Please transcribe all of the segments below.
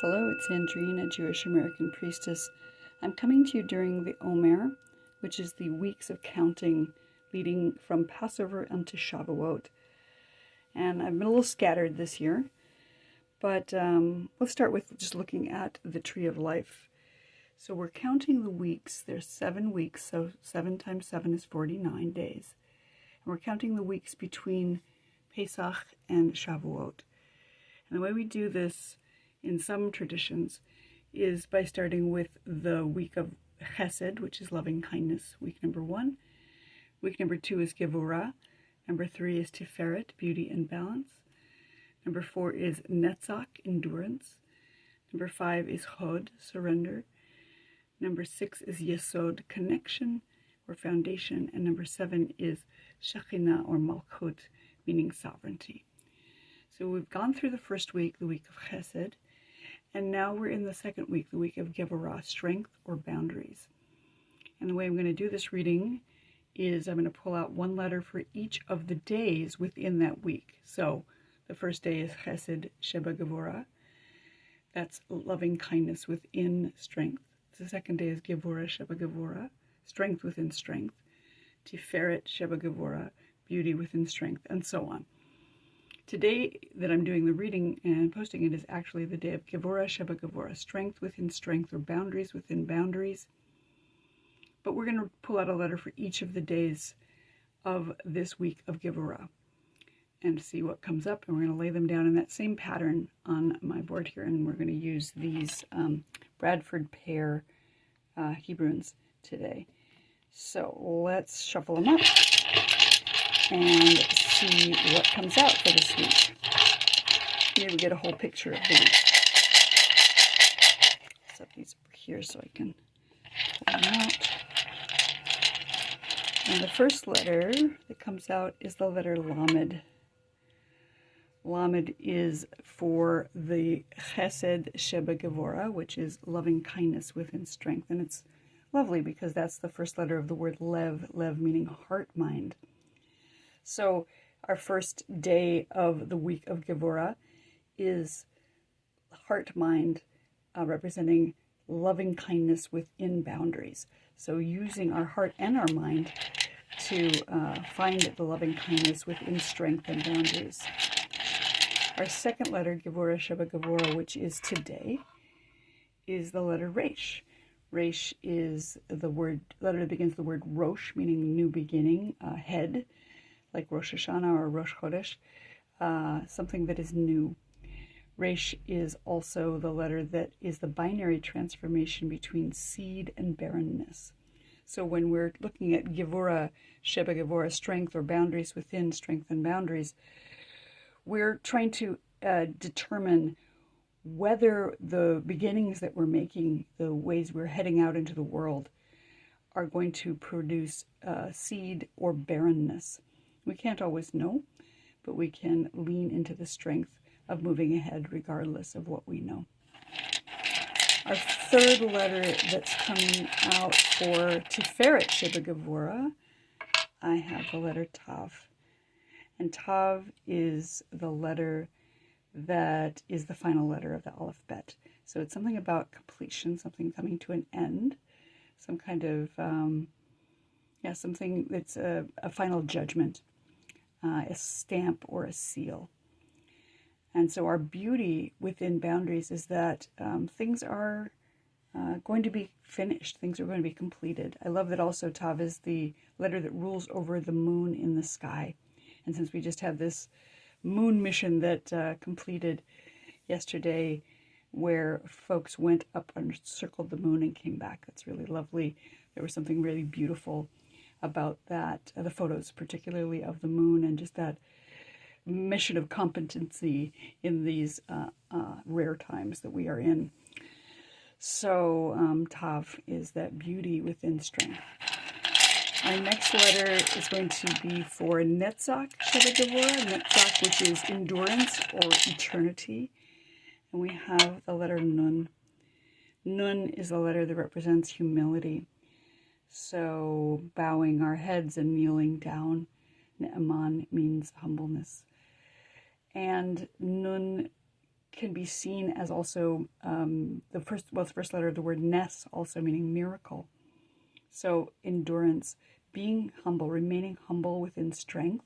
Hello, it's Andrine, a Jewish American priestess. I'm coming to you during the Omer, which is the weeks of counting leading from Passover unto Shavuot. And I've been a little scattered this year, but let's start with just looking at the tree of life. So we're counting the weeks. There's 7 weeks, so 7 times 7 is 49 days. And we're counting the weeks between Pesach and Shavuot. And the way we do this in some traditions is by starting with the week of Chesed, which is loving kindness, week number 1. Week number 2 is Gevurah. Number 3 is Tiferet, beauty and balance. Number 4 is Netzach, endurance. Number 5 is Hod, surrender. Number 6 is Yesod, connection or foundation. And number 7 is Shekhinah or Malchut, meaning sovereignty. So we've gone through the first week, the week of Chesed, and now we're in the second week, the week of Gevurah, strength or boundaries. And the way I'm going to do this reading is I'm going to pull out one letter for each of the days within that week. So the first day is Chesed Sheba Gevurah. That's loving kindness within strength. The second day is Gevurah Sheba Gevurah, strength within strength. Tiferet Sheba Gevurah, beauty within strength, and so on. Today that I'm doing the reading and posting it is actually the day of Gevurah Sheba Gevurah, strength within strength or boundaries within boundaries. But we're going to pull out a letter for each of the days of this week of Gevurah and see what comes up. And we're going to lay them down in that same pattern on my board here. And we're going to use these Bradford pear Hebrews today. So let's shuffle them up and see what comes out for this week. Maybe we get a whole picture of the week. Set these over here so I can pull them out. And the first letter that comes out is the letter Lamed. Lamed is for the Chesed Sheba Gevurah, which is loving kindness within strength. And it's lovely because that's the first letter of the word Lev, Lev meaning heart, mind. So our first day of the week of Gevurah is heart, mind, representing loving kindness within boundaries. So using our heart and our mind to find the loving kindness within strength and boundaries. Our second letter, Gevurah Sheba Gevurah, which is today, is the letter Resh. Resh is the letter that begins the word Rosh, meaning new beginning, head, like Rosh Hashanah or Rosh Chodesh, something that is new. Resh is also the letter that is the binary transformation between seed and barrenness. So when we're looking at Gevurah, Sheba Gevurah, strength or boundaries within strength and boundaries, we're trying to determine whether the beginnings that we're making, the ways we're heading out into the world, are going to produce seed or barrenness. We can't always know, but we can lean into the strength of moving ahead regardless of what we know. Our third letter that's coming out for Tiferet Sheba Gevurah, I have the letter Tav. And Tav is the letter that is the final letter of the Aleph Bet. So it's something about completion, something coming to an end, some kind of, something that's a final judgment, a stamp or a seal. And so our beauty within boundaries is that things are going to be finished. Things are going to be completed. I love that also Tav is the letter that rules over the moon in the sky. And since we just had this moon mission that completed yesterday, where folks went up and circled the moon and came back, that's really lovely. There was something really beautiful about that, the photos particularly of the moon, and just that mission of competency in these rare times that we are in. So Tav is that beauty within strength. Our next letter is going to be for Netzach Sheba Gevurah, Netzach, which is endurance or eternity. And we have the letter Nun. Nun is the letter that represents humility. So bowing our heads and kneeling down. Ne'eman means humbleness. And Nun can be seen as also the first letter of the word nes, also meaning miracle. So endurance, being humble, remaining humble within strength,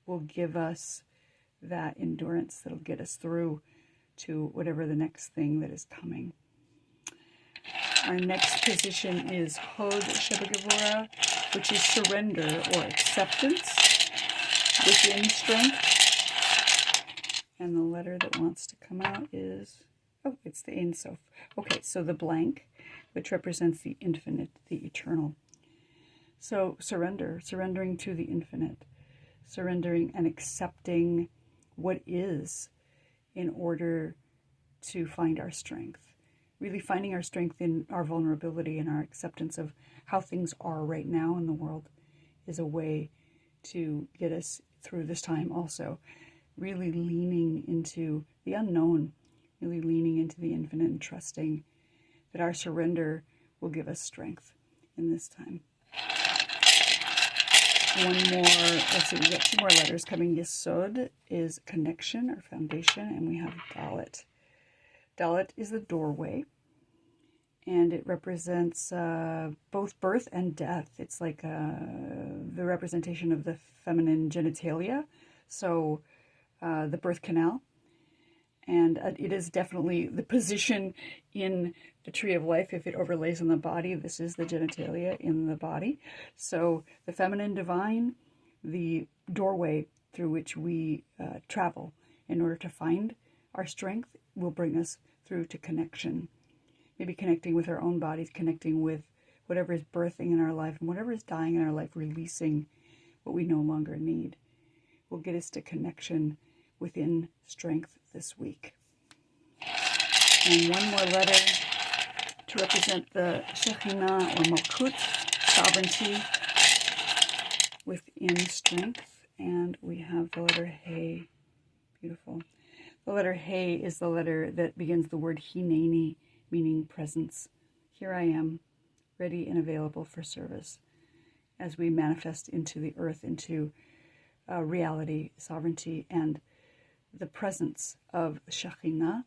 will give us that endurance that'll get us through to whatever the next thing that is coming. Our next position is Hod Sheba Gevurah, which is surrender or acceptance within strength. And the letter that wants to come out is, it's the Ein Sof. Okay, so the blank, which represents the infinite, the eternal. So surrendering to the infinite, surrendering and accepting what is in order to find our strength. Really finding our strength in our vulnerability and our acceptance of how things are right now in the world is a way to get us through this time also. Really leaning into the unknown, really leaning into the infinite and trusting that our surrender will give us strength in this time. One more, let's see, we got two more letters coming. Yesod is connection or foundation, and we have Dalet. Dalet is the doorway, and it represents both birth and death. It's like the representation of the feminine genitalia, so the birth canal. And it is definitely the position in the tree of life. If it overlays on the body, this is the genitalia in the body. So the feminine divine, the doorway through which we travel in order to find our strength, will bring us through to connection. Maybe connecting with our own bodies, connecting with whatever is birthing in our life and whatever is dying in our life, releasing what we no longer need, will get us to connection within strength this week. And one more letter to represent the Shekhinah or Malkut, sovereignty within strength. And we have the letter He. Beautiful. The letter He is the letter that begins the word Hineni, meaning presence. Here I am, ready and available for service, as we manifest into the earth, into reality, sovereignty, and the presence of Shekhinah.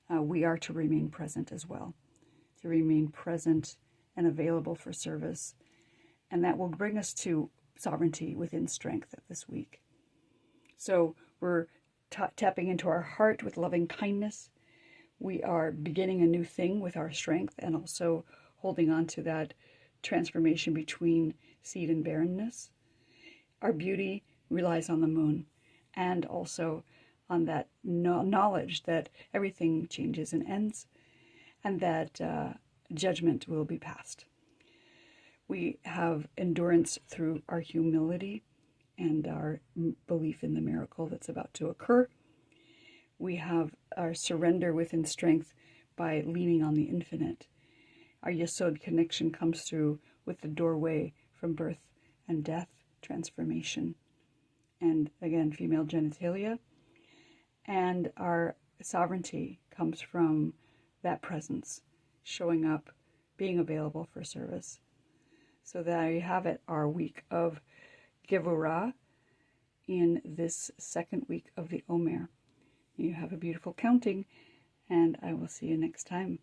We are to remain present as well, to remain present and available for service. And that will bring us to sovereignty within strength this week. So we're tapping into our heart with loving kindness. We are beginning a new thing with our strength and also holding on to that transformation between seed and barrenness. Our beauty relies on the moon and also on that knowledge that everything changes and ends and that judgment will be passed. We have endurance through our humility and our belief in the miracle that's about to occur. We have our surrender within strength by leaning on the infinite. Our Yesod connection comes through with the doorway from birth and death, transformation, and again, female genitalia. And our sovereignty comes from that presence, showing up, being available for service. So there you have it, our week of Gevurah in this second week of the Omer. You have a beautiful counting, and I will see you next time.